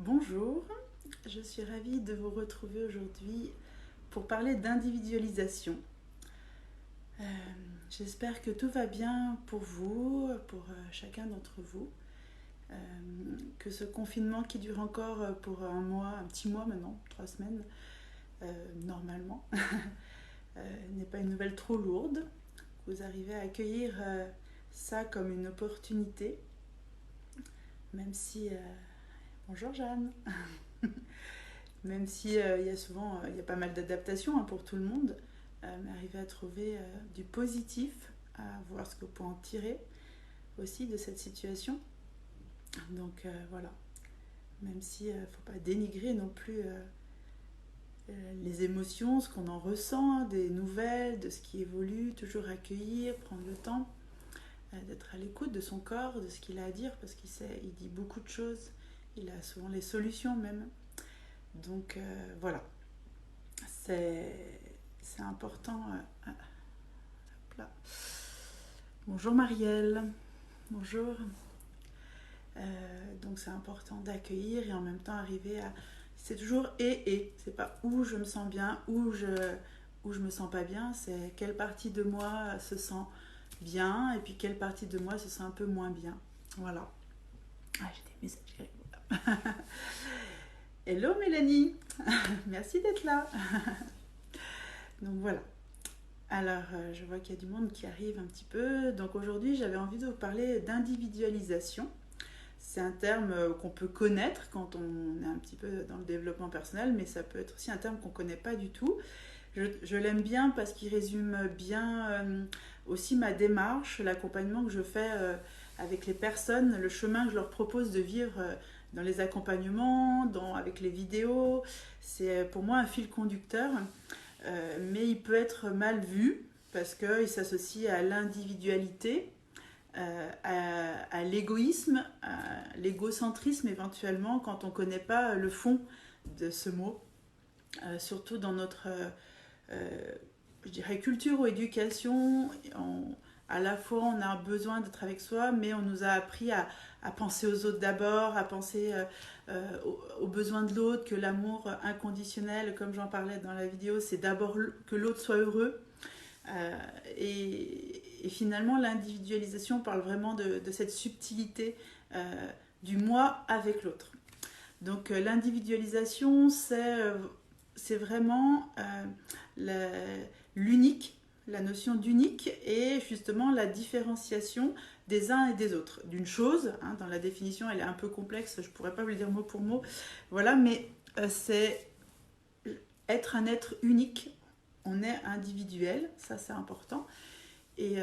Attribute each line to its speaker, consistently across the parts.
Speaker 1: Bonjour, je suis ravie de vous retrouver aujourd'hui pour parler d'individualisation. J'espère que tout va bien pour vous, pour chacun d'entre vous, que ce confinement qui dure encore pour un mois, un petit mois maintenant, 3 semaines, normalement, n'est pas une nouvelle trop lourde. Vous arrivez à accueillir ça comme une opportunité, même si... Bonjour Jeanne. Même si il y a souvent il y a pas mal d'adaptations pour tout le monde, mais arriver à trouver du positif, à voir ce que vous pouvez en tirer aussi de cette situation. Donc voilà, même si ne faut pas dénigrer non plus les émotions, ce qu'on en ressent, des nouvelles, de ce qui évolue, toujours accueillir, prendre le temps d'être à l'écoute de son corps, de ce qu'il a à dire, parce il dit beaucoup de choses, il a souvent les solutions même. Donc voilà, c'est important. Hop là. Bonjour Marielle, bonjour. Donc c'est important d'accueillir et en même temps arriver à... C'est toujours c'est pas où je me sens bien, où je me sens pas bien, c'est quelle partie de moi se sent bien et puis quelle partie de moi se sent un peu moins bien. Voilà. Ah, j'ai des messages. Hello Mélanie, merci d'être là. Donc voilà. Alors je vois qu'il y a du monde qui arrive un petit peu. Donc aujourd'hui j'avais envie de vous parler d'individualisation. C'est un terme qu'on peut connaître quand on est un petit peu dans le développement personnel, mais ça peut être aussi un terme qu'on ne connaît pas du tout. Je l'aime bien parce qu'il résume bien aussi ma démarche, l'accompagnement que je fais avec les personnes, le chemin que je leur propose de vivre dans les accompagnements, avec les vidéos. C'est pour moi un fil conducteur, mais il peut être mal vu parce qu'il s'associe à l'individualité, à l'égoïsme, à l'égocentrisme éventuellement quand on ne connaît pas le fond de ce mot, surtout dans notre je dirais culture ou éducation. À la fois on a besoin d'être avec soi, mais on nous a appris à penser aux autres d'abord, à penser aux besoins de l'autre, que l'amour inconditionnel, comme j'en parlais dans la vidéo, c'est d'abord que l'autre soit heureux. Et finalement l'individualisation parle vraiment de cette subtilité du moi avec l'autre. Donc l'individualisation c'est vraiment l'unique, la notion d'unique et justement la différenciation des uns et des autres d'une chose. Dans la définition elle est un peu complexe, je ne pourrais pas vous le dire mot pour mot, voilà, mais c'est être un être unique. On est individuel, ça c'est important. Et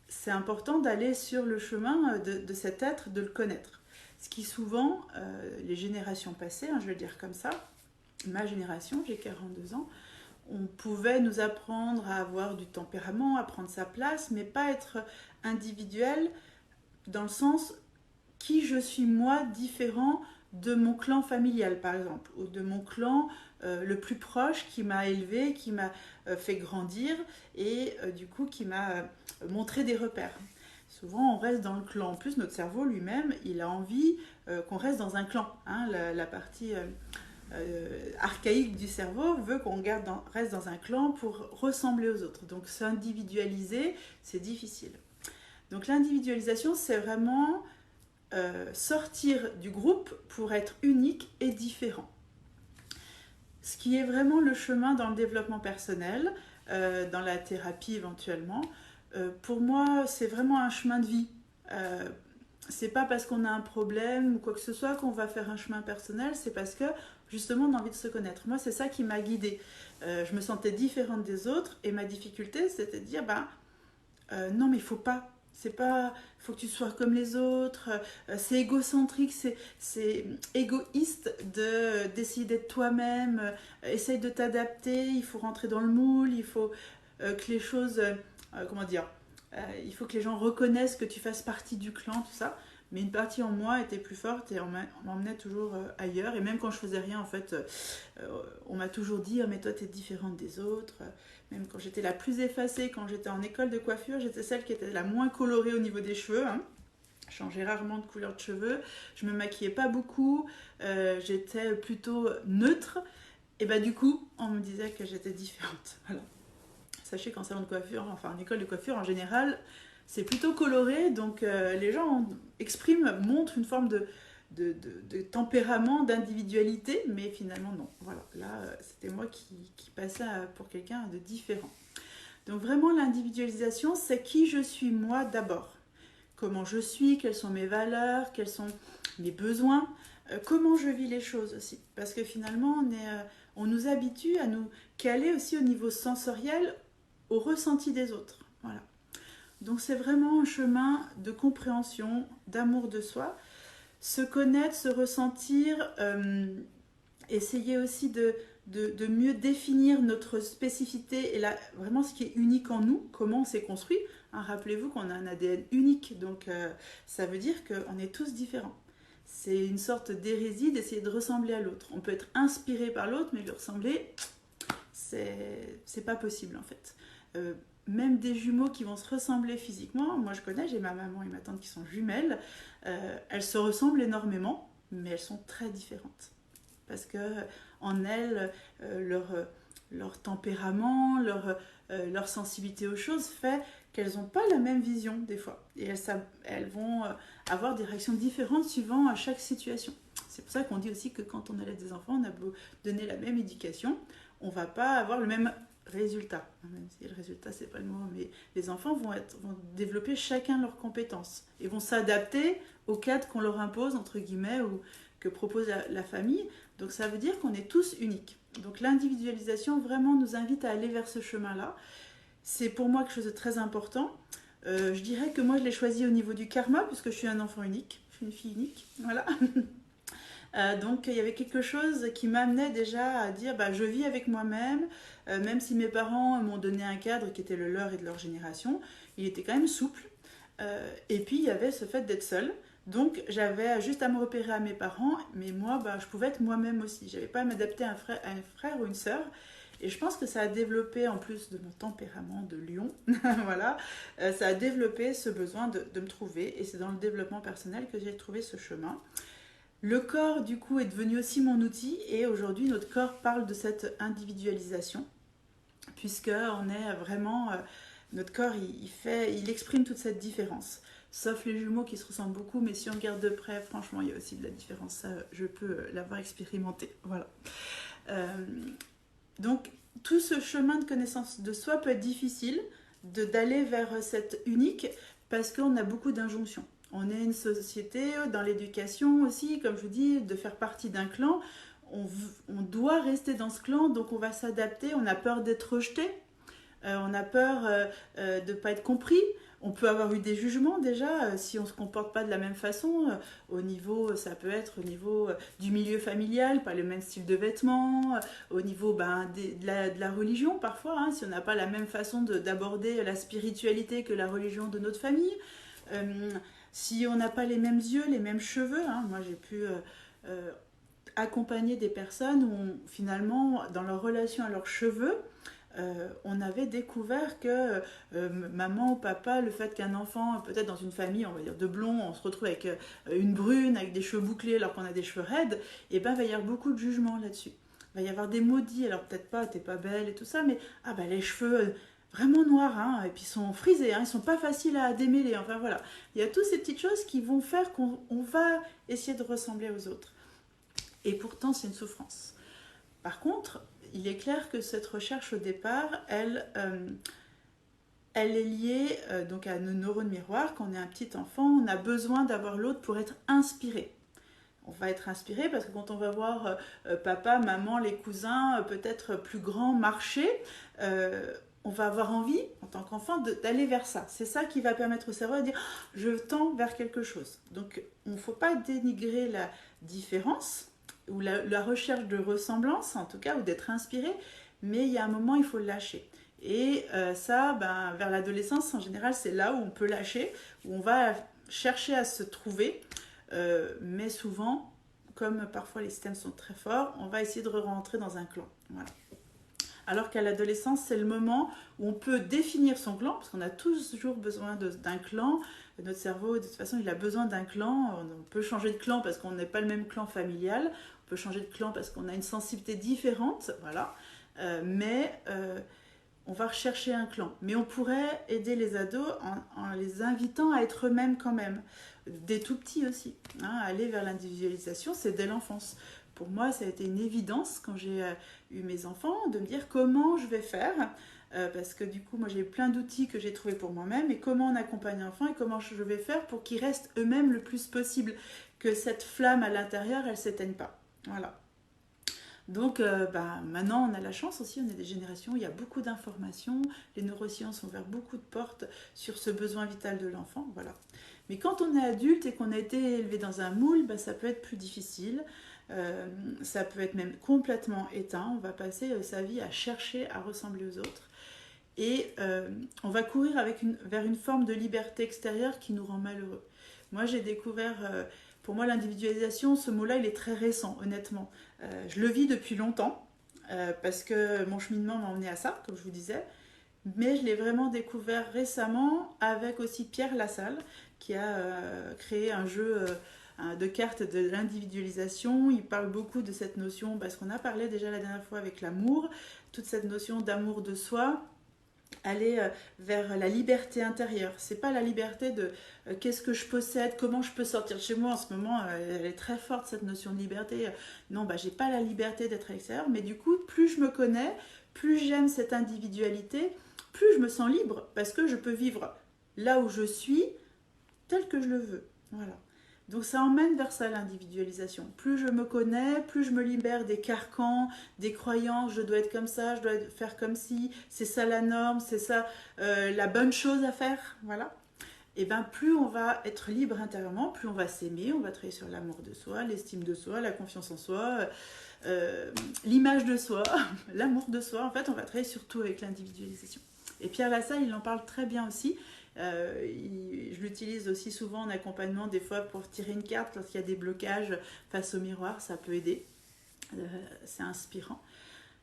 Speaker 1: c'est important d'aller sur le chemin de cet être, de le connaître. Ce qui souvent, les générations passées, je vais le dire comme ça, ma génération, j'ai 42 ans, on pouvait nous apprendre à avoir du tempérament, à prendre sa place, mais pas être individuel dans le sens qui je suis moi différent de mon clan familial par exemple, ou de mon clan le plus proche qui m'a élevé, qui m'a fait grandir et du coup qui m'a montré des repères. Souvent on reste dans le clan. En plus notre cerveau lui-même il a envie qu'on reste dans un clan. La partie archaïque du cerveau veut qu'on reste dans un clan pour ressembler aux autres. Donc s'individualiser c'est difficile. Donc l'individualisation c'est vraiment sortir du groupe pour être unique et différent. Ce qui est vraiment le chemin dans le développement personnel, dans la thérapie éventuellement. Pour moi, c'est vraiment un chemin de vie. C'est pas parce qu'on a un problème ou quoi que ce soit qu'on va faire un chemin personnel, c'est parce que justement on a envie de se connaître. Moi, c'est ça qui m'a guidée. Je me sentais différente des autres et ma difficulté, c'était de dire non, mais il faut pas. C'est pas, il faut que tu sois comme les autres, c'est égocentrique, c'est égoïste d'essayer d'être toi-même, essaye de t'adapter, il faut rentrer dans le moule, il faut que les choses, comment dire, il faut que les gens reconnaissent que tu fasses partie du clan, tout ça. Mais une partie en moi était plus forte et on m'emmenait toujours ailleurs. Et même quand je faisais rien, en fait, on m'a toujours dit oh, mais toi t'es différente des autres. Même quand j'étais la plus effacée, quand j'étais en école de coiffure, j'étais celle qui était la moins colorée au niveau des cheveux. changeais rarement de couleur de cheveux, je me maquillais pas beaucoup, j'étais plutôt neutre. Et bah du coup, on me disait que j'étais différente. Voilà. Sachez qu'en salon de coiffure, enfin en école de coiffure en général, c'est plutôt coloré, donc les gens montrent une forme de tempérament, d'individualité, mais finalement non. Voilà, là c'était moi qui passais pour quelqu'un de différent. Donc vraiment l'individualisation, c'est qui je suis moi d'abord. Comment je suis, quelles sont mes valeurs, quels sont mes besoins, comment je vis les choses aussi. Parce que finalement, on nous habitue à nous caler aussi au niveau sensoriel, au ressenti des autres. Voilà. Donc c'est vraiment un chemin de compréhension, d'amour de soi, se connaître, se ressentir, essayer aussi de mieux définir notre spécificité et vraiment ce qui est unique en nous, comment on s'est construit. Hein, rappelez-vous qu'on a un ADN unique, donc ça veut dire qu'on est tous différents. C'est une sorte d'hérésie d'essayer de ressembler à l'autre. On peut être inspiré par l'autre, mais lui ressembler, c'est pas possible en fait. Même des jumeaux qui vont se ressembler physiquement, moi je connais, j'ai ma maman et ma tante qui sont jumelles, elles se ressemblent énormément, mais elles sont très différentes. Parce que en elles, leur tempérament, leur sensibilité aux choses fait qu'elles n'ont pas la même vision des fois. Et elles vont avoir des réactions différentes suivant à chaque situation. C'est pour ça qu'on dit aussi que quand on élève des enfants, on a beau donner la même éducation, on ne va pas avoir le même résultat. Même si le résultat, c'est pas le mot, mais les enfants vont développer chacun leurs compétences et vont s'adapter au cadre qu'on leur impose, entre guillemets, ou que propose la famille. Donc ça veut dire qu'on est tous uniques. Donc l'individualisation vraiment nous invite à aller vers ce chemin-là. C'est pour moi quelque chose de très important. Je dirais que moi je l'ai choisi au niveau du karma, puisque je suis un enfant unique, je suis une fille unique, voilà. Donc il y avait quelque chose qui m'amenait déjà à dire je vis avec moi-même, même si mes parents m'ont donné un cadre qui était le leur et de leur génération, il était quand même souple. Et puis il y avait ce fait d'être seule. Donc j'avais juste à me repérer à mes parents, mais moi je pouvais être moi-même aussi. J'avais pas à m'adapter à un frère ou une sœur. Et je pense que ça a développé, en plus de mon tempérament de lion, voilà, ça a développé ce besoin de me trouver. Et c'est dans le développement personnel que j'ai trouvé ce chemin. Le corps, du coup, est devenu aussi mon outil. Et aujourd'hui, notre corps parle de cette individualisation. Puisqu'on est vraiment... notre corps, il exprime toute cette différence. Sauf les jumeaux qui se ressemblent beaucoup, mais si on regarde de près, franchement, il y a aussi de la différence. Ça, je peux l'avoir expérimenté. Voilà. Donc, tout ce chemin de connaissance de soi peut être difficile d'aller vers cette unique parce qu'on a beaucoup d'injonctions. On est une société, dans l'éducation aussi, comme je vous dis, de faire partie d'un clan. On doit rester dans ce clan, donc on va s'adapter. On a peur d'être rejeté. On a peur de ne pas être compris. On peut avoir eu des jugements déjà si on ne se comporte pas de la même façon. Au niveau, ça peut être au niveau du milieu familial, pas le même style de vêtements. Au niveau de la religion parfois, hein, si on n'a pas la même façon d'aborder la spiritualité que la religion de notre famille. Si on n'a pas les mêmes yeux, les mêmes cheveux. Hein, moi j'ai pu accompagner des personnes où finalement dans leur relation à leurs cheveux, on avait découvert que maman ou papa, le fait qu'un enfant, peut-être dans une famille, on va dire de blond, on se retrouve avec une brune, avec des cheveux bouclés alors qu'on a des cheveux raides, et ben il va y avoir beaucoup de jugements là-dessus. Il va y avoir des maudits, alors peut-être pas, t'es pas belle et tout ça, mais les cheveux vraiment noirs, hein, et puis ils sont frisés, hein, ils sont pas faciles à démêler, enfin voilà. Il y a toutes ces petites choses qui vont faire qu'on va essayer de ressembler aux autres. Et pourtant, c'est une souffrance. Par contre, il est clair que cette recherche au départ, elle est liée donc à nos neurones miroirs. Quand on est un petit enfant, on a besoin d'avoir l'autre pour être inspiré. On va être inspiré parce que quand on va voir papa, maman, les cousins, peut-être plus grands marcher, on va avoir envie, en tant qu'enfant, d'aller vers ça. C'est ça qui va permettre au cerveau de dire « je tends vers quelque chose ». Donc, il ne faut pas dénigrer la différence, ou la recherche de ressemblance en tout cas, ou d'être inspiré, mais il y a un moment il faut le lâcher. Et ça, vers l'adolescence en général, c'est là où on peut lâcher, où on va chercher à se trouver, mais souvent, comme parfois les systèmes sont très forts, on va essayer de rentrer dans un clan. Voilà. Alors qu'à l'adolescence, c'est le moment où on peut définir son clan, parce qu'on a toujours besoin d'un clan. Notre cerveau, de toute façon, il a besoin d'un clan. On peut changer de clan parce qu'on n'est pas le même clan familial. On peut changer de clan parce qu'on a une sensibilité différente. Voilà. On va rechercher un clan. Mais on pourrait aider les ados en les invitant à être eux-mêmes quand même. Des tout petits aussi. Hein, aller vers l'individualisation, c'est dès l'enfance. Pour moi, ça a été une évidence quand j'ai eu mes enfants de me dire comment je vais faire. Parce que du coup, moi j'ai eu plein d'outils que j'ai trouvés pour moi-même et comment on accompagne un enfant et comment je vais faire pour qu'ils restent eux-mêmes le plus possible. Que cette flamme à l'intérieur, elle ne s'éteigne pas. Voilà. Donc maintenant on a la chance aussi, on est des générations où il y a beaucoup d'informations, les neurosciences ont ouvert beaucoup de portes sur ce besoin vital de l'enfant, voilà. Mais quand on est adulte et qu'on a été élevé dans un moule, ça peut être plus difficile, ça peut être même complètement éteint, on va passer sa vie à chercher à ressembler aux autres et on va courir vers une forme de liberté extérieure qui nous rend malheureux. Moi j'ai découvert... pour moi, l'individualisation, ce mot-là, il est très récent, honnêtement. Je le vis depuis longtemps, parce que mon cheminement m'a emmené à ça, comme je vous disais. Mais je l'ai vraiment découvert récemment avec aussi Pierre Lassalle, qui a créé un jeu de cartes de l'individualisation. Il parle beaucoup de cette notion, parce qu'on a parlé déjà la dernière fois avec l'amour, toute cette notion d'amour de soi, aller vers la liberté intérieure. C'est pas la liberté de qu'est-ce que je possède, comment je peux sortir de chez moi. En ce moment, elle est très forte cette notion de liberté. Non, j'ai pas la liberté d'être à l'extérieur, mais du coup, plus je me connais, plus j'aime cette individualité, plus je me sens libre parce que je peux vivre là où je suis tel que je le veux. Voilà. Donc ça emmène vers ça l'individualisation. Plus je me connais, plus je me libère des carcans, des croyances, je dois être comme ça, je dois faire comme si, c'est ça la norme, c'est ça la bonne chose à faire, voilà. Et bien plus on va être libre intérieurement, plus on va s'aimer, on va travailler sur l'amour de soi, l'estime de soi, la confiance en soi, l'image de soi, l'amour de soi. En fait, on va travailler surtout avec l'individualisation. Et Pierre Lassalle, il en parle très bien aussi. Je l'utilise aussi souvent en accompagnement, des fois pour tirer une carte lorsqu'il y a des blocages face au miroir, ça peut aider. C'est inspirant.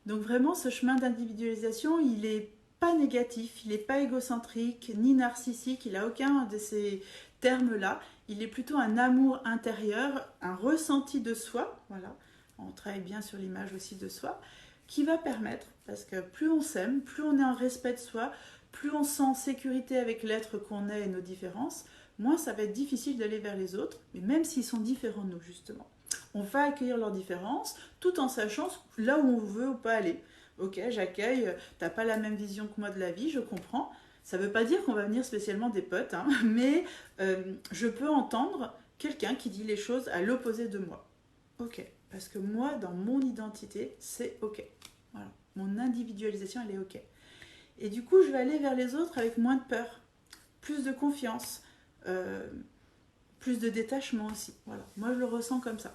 Speaker 1: Donc vraiment, ce chemin d'individualisation, il n'est pas négatif, il n'est pas égocentrique, ni narcissique, il n'a aucun de ces termes-là. Il est plutôt un amour intérieur, un ressenti de soi, voilà. On travaille bien sur l'image aussi de soi, qui va permettre, parce que plus on s'aime, plus on est en respect de soi, plus on sent en sécurité avec l'être qu'on est et nos différences, moins ça va être difficile d'aller vers les autres, mais même s'ils sont différents de nous, justement. On va accueillir leurs différences, tout en sachant là où on veut ou pas aller. Ok, j'accueille, t'as pas la même vision que moi de la vie, je comprends. Ça veut pas dire qu'on va venir spécialement des potes, hein, mais je peux entendre quelqu'un qui dit les choses à l'opposé de moi. Ok, parce que moi, dans mon identité, c'est ok. Voilà, mon individualisation, elle est ok. Et du coup, je vais aller vers les autres avec moins de peur, plus de confiance, plus de détachement aussi. Voilà, moi je le ressens comme ça.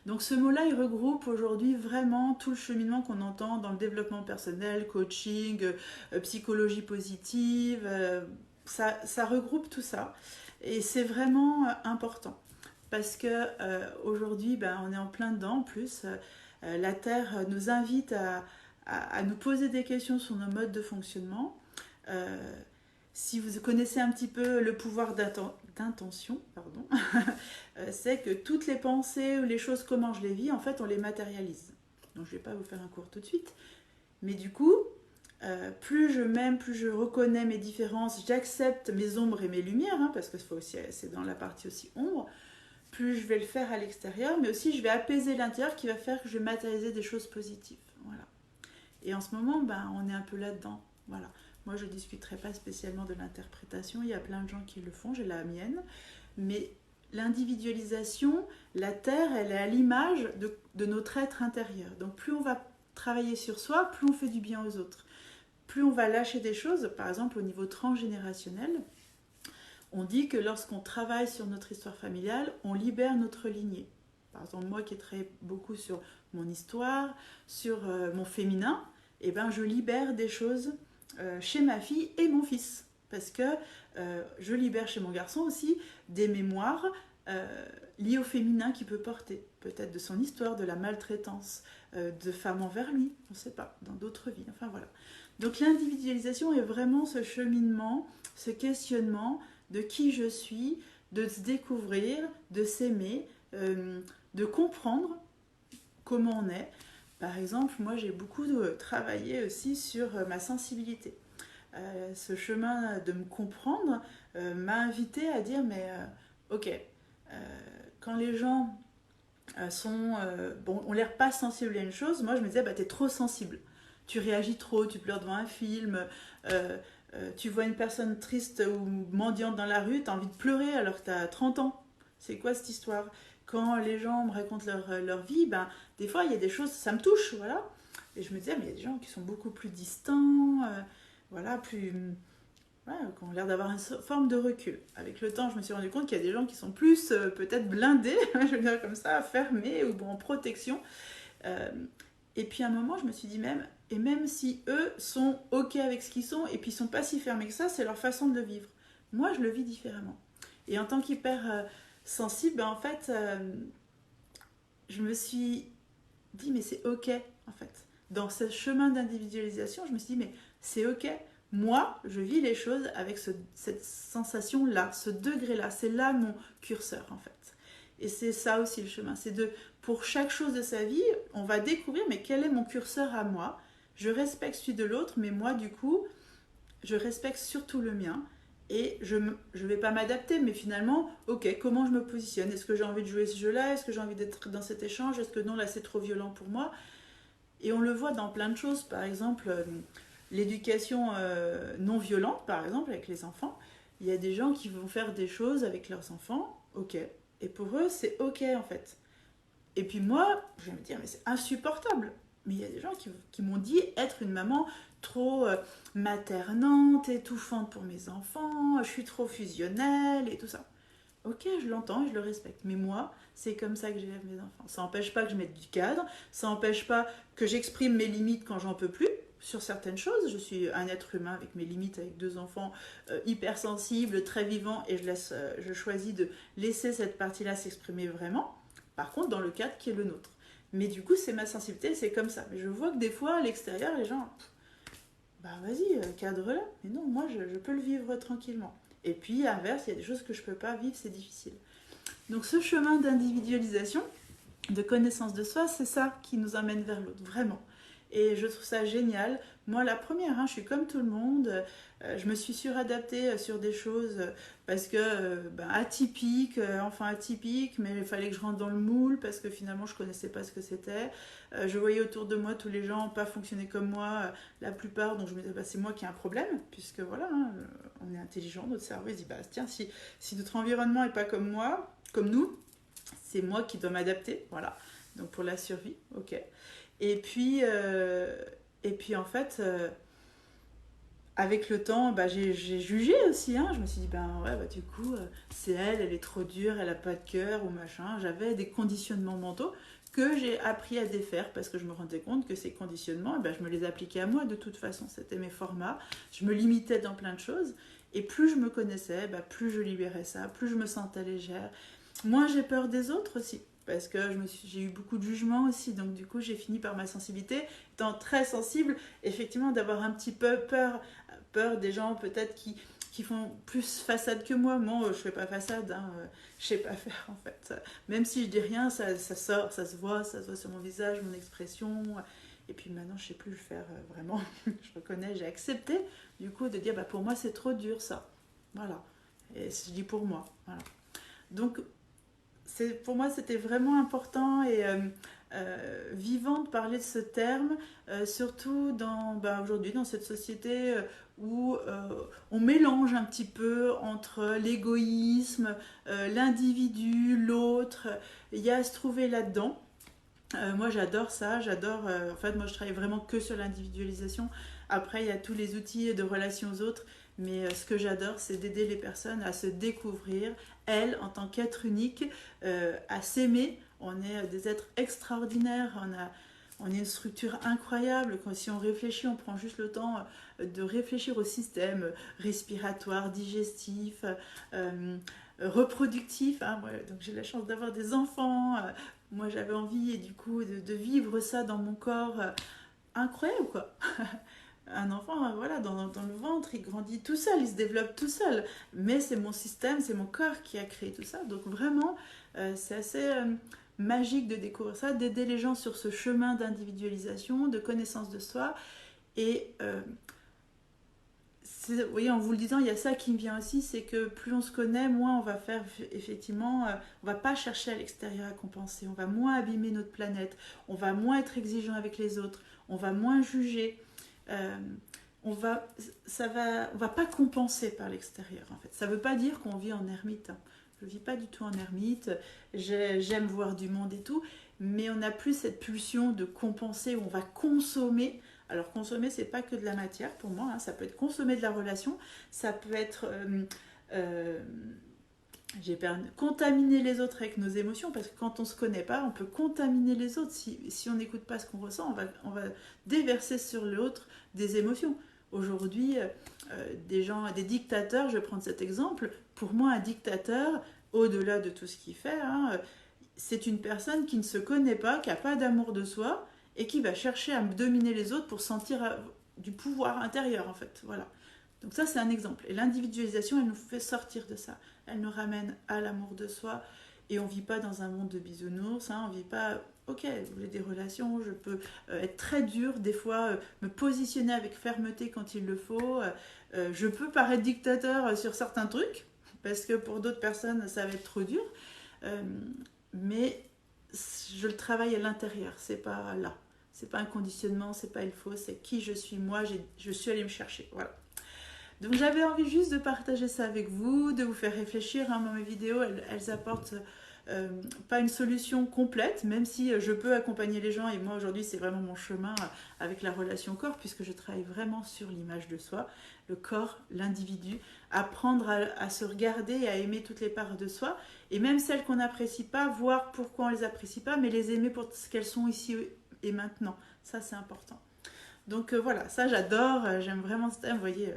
Speaker 1: Donc ce mot-là, il regroupe aujourd'hui vraiment tout le cheminement qu'on entend dans le développement personnel, coaching, psychologie positive. Ça regroupe tout ça. Et c'est vraiment important. Parce que aujourd'hui, on est en plein dedans en plus. La Terre nous invite à nous poser des questions sur nos modes de fonctionnement. Si vous connaissez un petit peu le pouvoir d'intention, c'est que toutes les pensées ou les choses, comment je les vis, en fait, on les matérialise. Donc, je ne vais pas vous faire un cours tout de suite. Mais du coup, plus je m'aime, plus je reconnais mes différences, j'accepte mes ombres et mes lumières, hein, parce que c'est dans la partie aussi ombre, plus je vais le faire à l'extérieur, mais aussi je vais apaiser l'intérieur qui va faire que je vais matérialiser des choses positives. Voilà. Et en ce moment, on est un peu là-dedans. Voilà. Moi, je ne discuterai pas spécialement de l'interprétation. Il y a plein de gens qui le font, j'ai la mienne. Mais l'individualisation, la Terre, elle est à l'image de notre être intérieur. Donc, plus on va travailler sur soi, plus on fait du bien aux autres. Plus on va lâcher des choses, par exemple au niveau transgénérationnel, on dit que lorsqu'on travaille sur notre histoire familiale, on libère notre lignée. Par exemple, moi qui travaille beaucoup sur mon histoire, sur mon féminin, je libère des choses chez ma fille et mon fils. Parce que je libère chez mon garçon aussi des mémoires liées au féminin qu'il peut porter, peut-être de son histoire, de la maltraitance, de femmes envers lui, on ne sait pas, dans d'autres vies, enfin voilà. Donc l'individualisation est vraiment ce cheminement, ce questionnement de qui je suis, de se découvrir, de s'aimer, de comprendre comment on est. Par exemple, moi j'ai beaucoup travaillé aussi sur ma sensibilité. Ce chemin de me comprendre m'a invité à dire mais ok, quand les gens ont l'air pas sensibles à une chose, moi je me disais bah t'es trop sensible, tu réagis trop, tu pleures devant un film, tu vois une personne triste ou mendiante dans la rue, t'as envie de pleurer alors que t'as 30 ans. C'est quoi cette histoire? Quand les gens me racontent leur vie, ben, des fois il y a des choses, ça me touche, voilà. Et je me disais, mais il y a des gens qui sont beaucoup plus distants, voilà, plus, ouais, qui ont l'air d'avoir une forme de recul. Avec le temps, je me suis rendu compte qu'il y a des gens qui sont plus peut-être blindés, je veux dire comme ça, fermés ou bon, en protection. Euh, et puis à un moment, je me suis dit même, et même si eux sont OK avec ce qu'ils sont, et puis ils sont pas si fermés que ça, c'est leur façon de le vivre. Moi, je le vis différemment. Et en tant qu'hyper sensible, ben, en fait, je me suis dit, mais c'est OK, en fait. Dans ce chemin d'individualisation, je me suis dit, mais c'est OK. Moi, je vis les choses avec cette sensation-là, ce degré-là. C'est là mon curseur, en fait. Et c'est ça aussi le chemin. C'est de, pour chaque chose de sa vie, on va découvrir, mais quel est mon curseur à moi? Je respecte celui de l'autre, mais moi, du coup, je respecte surtout le mien. Et je ne vais pas m'adapter, mais finalement, ok, comment je me positionne? Est-ce que j'ai envie de jouer ce jeu-là? Est-ce que j'ai envie d'être dans cet échange? Est-ce que non, là, c'est trop violent pour moi? Et on le voit dans plein de choses. Par exemple, l'éducation non violente, par exemple, avec les enfants. Il y a des gens qui vont faire des choses avec leurs enfants, ok. Et pour eux, c'est ok, en fait. Et puis moi, je vais me dire, mais c'est insupportable. Mais il y a des gens qui m'ont dit être une maman trop maternante, étouffante pour mes enfants, je suis trop fusionnelle et tout ça. Ok, je l'entends et je le respecte. Mais moi, c'est comme ça que j'élève mes enfants. Ça n'empêche pas que je mette du cadre, ça n'empêche pas que j'exprime mes limites quand j'en peux plus sur certaines choses. Je suis un être humain avec mes limites, avec deux enfants hypersensibles, très vivants, et je choisis de laisser cette partie-là s'exprimer vraiment. Par contre, dans le cadre qui est le nôtre. Mais du coup, c'est ma sensibilité, c'est comme ça. Mais je vois que des fois, à l'extérieur, les gens, bah vas-y, cadre-la. Mais non, moi, je peux le vivre tranquillement. Et puis, à l'inverse, il y a des choses que je ne peux pas vivre, c'est difficile. Donc, ce chemin d'individualisation, de connaissance de soi, c'est ça qui nous emmène vers l'autre, vraiment. Et je trouve ça génial. Moi, la première, je suis comme tout le monde. Je me suis suradaptée sur des choses parce que atypique, enfant atypique, mais il fallait que je rentre dans le moule parce que finalement, je connaissais pas ce que c'était. Je voyais autour de moi tous les gens pas fonctionner comme moi, la plupart. Donc je me disais, c'est moi qui ai un problème, puisque voilà, on est intelligent, notre cerveau il se dit, tiens, si notre environnement est pas comme moi, comme nous, c'est moi qui dois m'adapter, voilà. Donc pour la survie, ok. Et puis en fait, avec le temps, j'ai jugé aussi. Je me suis dit, du coup, c'est elle est trop dure, elle a pas de cœur ou machin. J'avais des conditionnements mentaux que j'ai appris à défaire parce que je me rendais compte que ces conditionnements, je me les appliquais à moi de toute façon. C'était mes formats. Je me limitais dans plein de choses. Et plus je me connaissais, plus je libérais ça, plus je me sentais légère. Moins j'ai peur des autres aussi. Parce que j'ai eu beaucoup de jugements aussi, donc du coup j'ai fini par ma sensibilité, étant très sensible, effectivement d'avoir un petit peu peur des gens peut-être qui font plus façade que moi. Moi, je fais pas façade, je sais pas faire en fait. Même si je dis rien, ça sort, ça se voit sur mon visage, mon expression. Et puis maintenant, je sais plus le faire vraiment. Je reconnais, j'ai accepté du coup de dire pour moi c'est trop dur ça. Voilà. Et je dis pour moi. Voilà. Donc pour moi, c'était vraiment important et vivant de parler de ce terme, surtout aujourd'hui dans cette société où on mélange un petit peu entre l'égoïsme, l'individu, l'autre. Il y a à se trouver là-dedans. Moi, j'adore ça. En fait, moi, je travaille vraiment que sur l'individualisation. Après, il y a tous les outils de relation aux autres. Mais ce que j'adore, c'est d'aider les personnes à se découvrir, elles, en tant qu'êtres uniques, à s'aimer. On est des êtres extraordinaires. on est une structure incroyable. Quand, si on réfléchit, on prend juste le temps de réfléchir au système respiratoire, digestif, reproductif. Hein. Donc j'ai la chance d'avoir des enfants. Moi j'avais envie et du coup de vivre ça dans mon corps. Incroyable quoi. Un enfant, voilà, dans le ventre, il grandit tout seul, il se développe tout seul. Mais c'est mon système, c'est mon corps qui a créé tout ça. Donc vraiment, c'est assez magique de découvrir ça, d'aider les gens sur ce chemin d'individualisation, de connaissance de soi. Et vous voyez, en vous le disant, il y a ça qui me vient aussi, c'est que plus on se connaît, moins on va faire effectivement, on va pas chercher à l'extérieur à compenser, on va moins abîmer notre planète, on va moins être exigeant avec les autres, on va moins juger. Euh, on va pas compenser par l'extérieur en fait. Ça veut pas dire qu'on vit en ermite. Hein. Je vis pas du tout en ermite. J'aime voir du monde et tout, mais on n'a plus cette pulsion de compenser où on va consommer. Alors consommer, c'est pas que de la matière pour moi. Hein. Ça peut être consommer de la relation, ça peut être euh, contaminer les autres avec nos émotions, parce que quand on ne se connaît pas, on peut contaminer les autres. Si on n'écoute pas ce qu'on ressent, on va déverser sur l'autre des émotions. Aujourd'hui, des dictateurs, je vais prendre cet exemple, pour moi un dictateur, au-delà de tout ce qu'il fait, hein, c'est une personne qui ne se connaît pas, qui n'a pas d'amour de soi, et qui va chercher à dominer les autres pour sentir du pouvoir intérieur en fait. Voilà. Donc ça c'est un exemple. Et l'individualisation, elle nous fait sortir de ça. Elle nous ramène à l'amour de soi. Et on ne vit pas dans un monde de bisounours. Hein, on ne vit pas, ok, vous voulez des relations, je peux être très dure, des fois me positionner avec fermeté quand il le faut. Je peux paraître dictateur sur certains trucs, parce que pour d'autres personnes, ça va être trop dur. Mais je le travaille à l'intérieur, c'est pas là. C'est pas un conditionnement, c'est pas il faut, c'est qui je suis moi, je suis allée me chercher. Voilà. Donc j'avais envie juste de partager ça avec vous, de vous faire réfléchir. Hein. Mes vidéos, elles apportent pas une solution complète, même si je peux accompagner les gens. Et moi aujourd'hui, c'est vraiment mon chemin avec la relation corps, puisque je travaille vraiment sur l'image de soi, le corps, l'individu, apprendre à se regarder et à aimer toutes les parts de soi, et même celles qu'on n'apprécie pas, voir pourquoi on les apprécie pas, mais les aimer pour ce qu'elles sont ici et maintenant. Ça, c'est important. Donc voilà, ça j'adore, j'aime vraiment ce thème, vous voyez,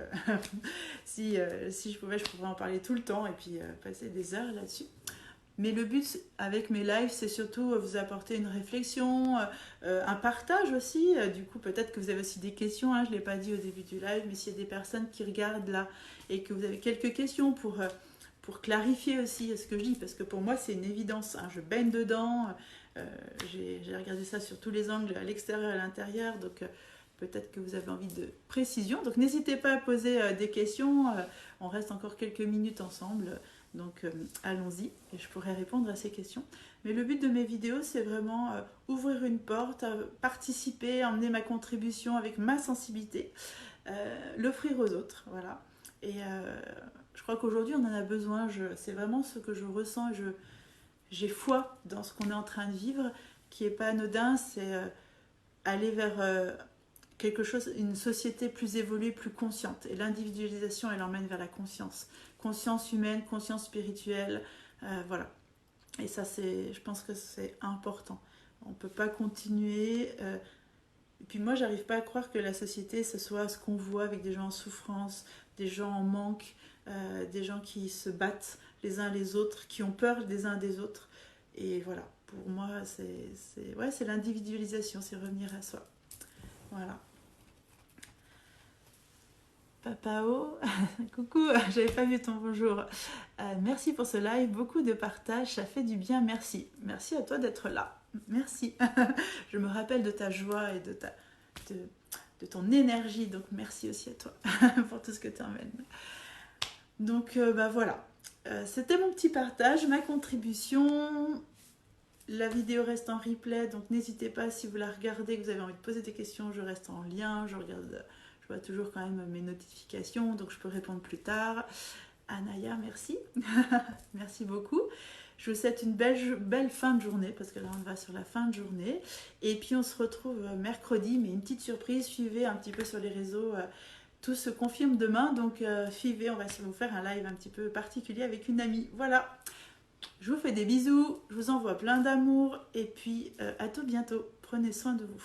Speaker 1: si je pourrais en parler tout le temps et puis passer des heures là-dessus. Mais le but avec mes lives, c'est surtout vous apporter une réflexion, un partage aussi. Du coup, peut-être que vous avez aussi des questions, hein, je ne l'ai pas dit au début du live, mais s'il y a des personnes qui regardent là et que vous avez quelques questions pour clarifier aussi ce que je dis, parce que pour moi c'est une évidence, hein, je baigne dedans, j'ai regardé ça sur tous les angles, à l'extérieur et à l'intérieur, donc peut-être que vous avez envie de précision. Donc n'hésitez pas à poser des questions. On reste encore quelques minutes ensemble. Donc allons-y et je pourrai répondre à ces questions. Mais le but de mes vidéos, c'est vraiment ouvrir une porte, participer, emmener ma contribution avec ma sensibilité, l'offrir aux autres. Voilà. Et je crois qu'aujourd'hui, on en a besoin. C'est vraiment ce que je ressens. J'ai foi dans ce qu'on est en train de vivre, qui n'est pas anodin. C'est aller vers quelque chose, une société plus évoluée, plus consciente. Et l'individualisation, elle emmène vers la conscience. Conscience humaine, conscience spirituelle, voilà. Et ça, je pense que c'est important. On ne peut pas continuer. Et puis moi, j'arrive pas à croire que la société, ce soit ce qu'on voit avec des gens en souffrance, des gens en manque, des gens qui se battent les uns les autres, qui ont peur des uns des autres. Et voilà, pour moi, c'est l'individualisation, c'est revenir à soi. Voilà. Papao, coucou, j'avais pas vu ton bonjour. Merci pour ce live, beaucoup de partage, ça fait du bien, merci. Merci à toi d'être là, merci. Je me rappelle de ta joie et de ton énergie, donc merci aussi à toi pour tout ce que tu emmènes. Donc voilà, c'était mon petit partage, ma contribution. La vidéo reste en replay, donc n'hésitez pas si vous la regardez, que vous avez envie de poser des questions, je reste en lien, je vois toujours quand même mes notifications, donc je peux répondre plus tard. Anaya, merci. Merci beaucoup. Je vous souhaite une belle fin de journée, parce que là on va sur la fin de journée. Et puis on se retrouve mercredi, mais une petite surprise, suivez un petit peu sur les réseaux. Tout se confirme demain, donc suivez, on va vous faire un live un petit peu particulier avec une amie. Voilà. Je vous fais des bisous, je vous envoie plein d'amour et puis à tout bientôt. Prenez soin de vous.